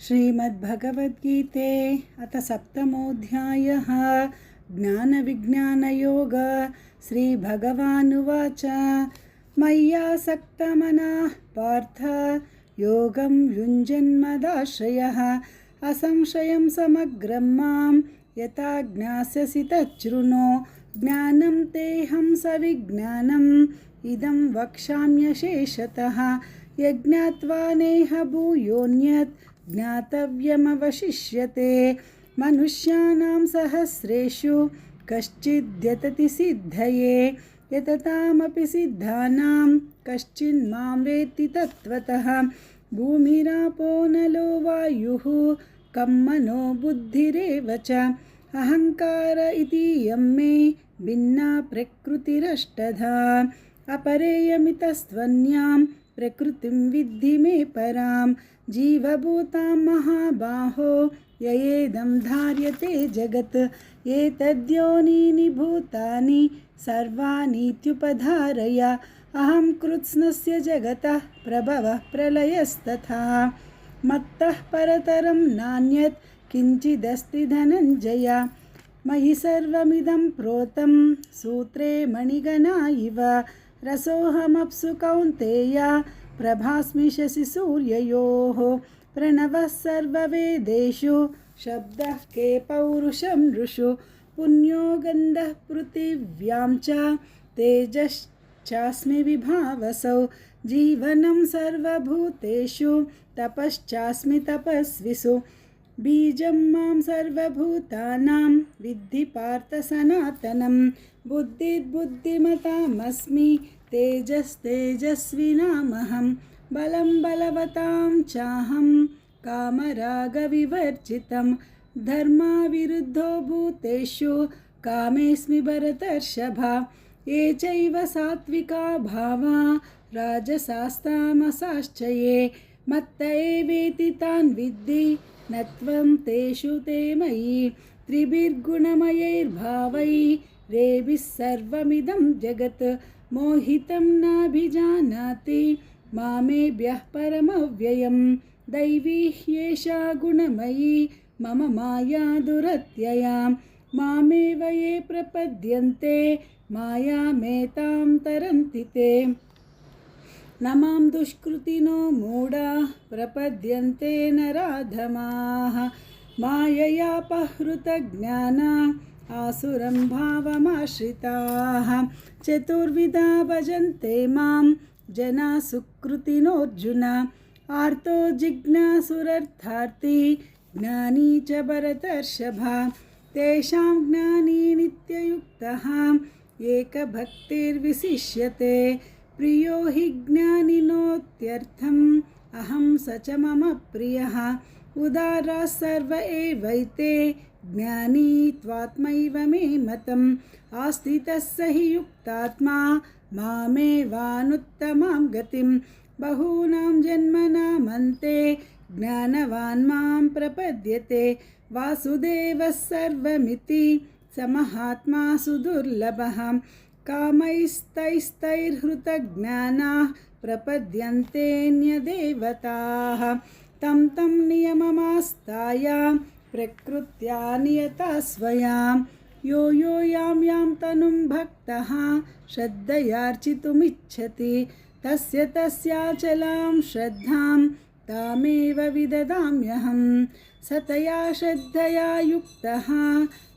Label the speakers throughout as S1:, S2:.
S1: श्रीमद्भगवद्गीते अथ सप्तमोऽध्यायः ज्ञानविज्ञानयोग। श्रीभगवानुवाच मय्यासक्तमनः पार्थ योगं युञ्जन्मदाश्रयः असंशयं समग्रं मां यथा ज्ञास्यसि तच्छृणु। ज्ञानं तेऽहं सविज्ञानम् इदं वक्ष्याम्यशेषतः यज्ञात्वा नेह भूयोऽन्यत् ज्ञातव्यमवशिष्यते। मनुष्याणां सहस्रेषु कश्चिद्यतति सिद्धये यततामपि सिद्धानां कश्चिन्मां वेत्ति तत्त्वतः। भूमिरापो नलो वायुः कं मनो बुद्धिरेव च अहङ्कार इतीयं मे भिन्ना प्रकृतिरष्टधा। अपरेयमितस्त्वन्यां प्रकृतिं विद्धि मे परां जीवभूतां महाबाहो ययेदं धार्यते जगत्। एतद्योनीनि भूतानि सर्वानीत्युपधारय अहं कृत्स्नस्य जगतः प्रभवः प्रलयस्तथा। मत्तः परतरं नान्यत् किञ्चिदस्ति धनञ्जय। मयि सर्वमिदं प्रोतं सूत्रे मणिगणा इव। रसोऽहमप्सु कौन्तेय प्रभास्मि शशिसूर्ययोः। प्रणवः सर्ववेदेषु शब्दः के पौरुषं नृषु। पुण्यो गन्धः पृथिव्यां च तेजश्चास्मि विभावसौ। जीवनं सर्वभूतेषु तपश्चास्मि तपस्विषु। बीजं मां सर्वभूतानां विद्धि पार्थ सनातनं। बुद्धिर्बुद्धिमतामस्मि तेजस्तेजस्विनामहं। बलं बलवतां चाहं कामरागविवर्जितं। धर्माविरुद्धो भूतेषु कामेऽस्मि भरतर्षभ। ये चैव सात्विका भावा राजसास्तामसाश्च ये मत्त एवेति तान् विद्धि न त्वं तेषु ते मयि। त्रिभिर्गुणमयैर्भावैः रेभिः सर्वमिदं जगत् मोहितं नाभिजानाति मामेभ्यः परमव्ययम्। दैवी ह्येषा गुणमयी मम माया दुरत्यया। मामेव ये प्रपद्यन्ते मायामेतां तरन्ति ते। न मां दुष्कृतिनो मूढाः प्रपद्यन्ते नराधमाः। माययापहृतज्ञाना आसुरं भावमाश्रिताः। चतुर्विधा भजन्ते मां जना सुकृतिनोऽर्जुन। आर्तो जिज्ञासुरर्थार्थी ज्ञानी च भरतर्षभ। तेषां ज्ञानी नित्ययुक्तः एकभक्तिर्विशिष्यते। प्रियो हि ज्ञानिनोत्यर्थम् अहं स च मम प्रियः। उदाराः सर्व एवैते ज्ञानी त्वात्मैव मे मतम्। आस्थितः स हि युक्तात्मा मामेवानुत्तमां गतिम्। बहूनां जन्मनामन्ते ज्ञानवान् मां प्रपद्यते। वासुदेवः सर्वमिति स महात्मा सुदुर्लभः। कामैस्तैस्तैर्हृतज्ञानाः प्रपद्यन्तेऽन्यदेवताः। तं तं नियममास्ताय प्रकृत्या नियता स्वयां। यो यो यां यां तनुं भक्तः श्रद्धयार्चितुमिच्छति तस्य तस्याचलां श्रद्धां तामेव विददाम्यहं। सतया श्रद्धया युक्तः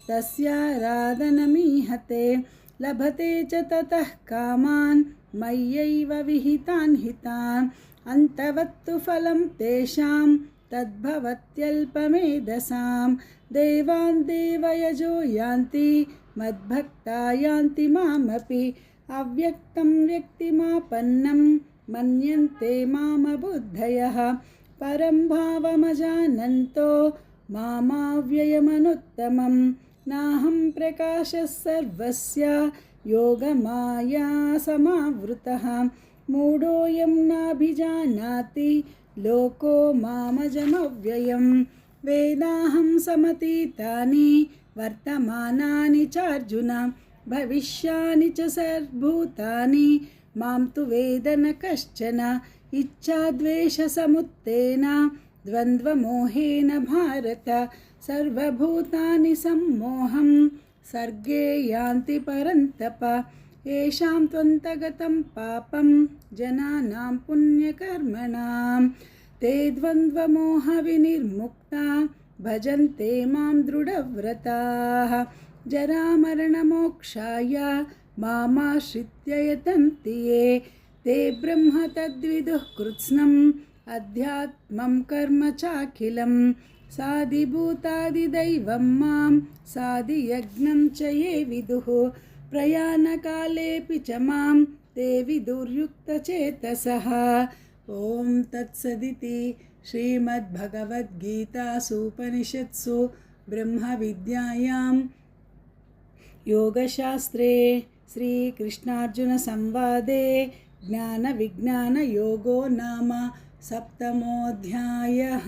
S1: तस्याराधनमीहते। लभते च ततः कामान् मय्यैव विहितान् हितान्। अन्तवत्तु फलं तेषां तद्भवत्यल्पमेधसां। देवान् देवयजो यान्ति मद्भक्ता यान्ति मामपि। अव्यक्तं व्यक्तिमापन्नं मन्यन्ते मामबुद्धयः। परं भावमजानन्तो मामाव्ययमनुत्तमं। नाहं प्रकाशः सर्वस्य योगमाया समावृतः। मूढोऽयं नाभिजानाति लोको मामजमव्ययं। वेदाहं समतीतानि वर्तमानानि चार्जुन। भविष्यानि च सर्वभूतानि मां तु वेद न कश्चन। इच्छाद्वेषसमुत्थेन द्वन्द्वमोहेन भारत सर्वभूतानि सम्मोहं सर्गे यान्ति परन्तप येषां त्वन्तगतं पापं जनानां पुण्यकर्मणां ते द्वन्द्वमोहविनिर्मुक्ता भजन्ते मां दृढव्रताः जरामरणमोक्षाय मामाश्रित्य यतन्ति ये ते ब्रह्म तद्विदुः कृत्स्नम् अध्यात्मं कर्म चाखिलं साधिभूतादिदैवं मां साधियज्ञं च ये विदुः प्रयाणकालेऽपि च मां ते विदुर्युक्तचेतसः। ॐ तत्सदिति श्रीमद्भगवद्गीतासूपनिषत्सु ब्रह्मविद्यायां योगशास्त्रे श्रीकृष्णार्जुनसंवादे ज्ञानविज्ञानयोगो नाम 7मोऽध्यायः।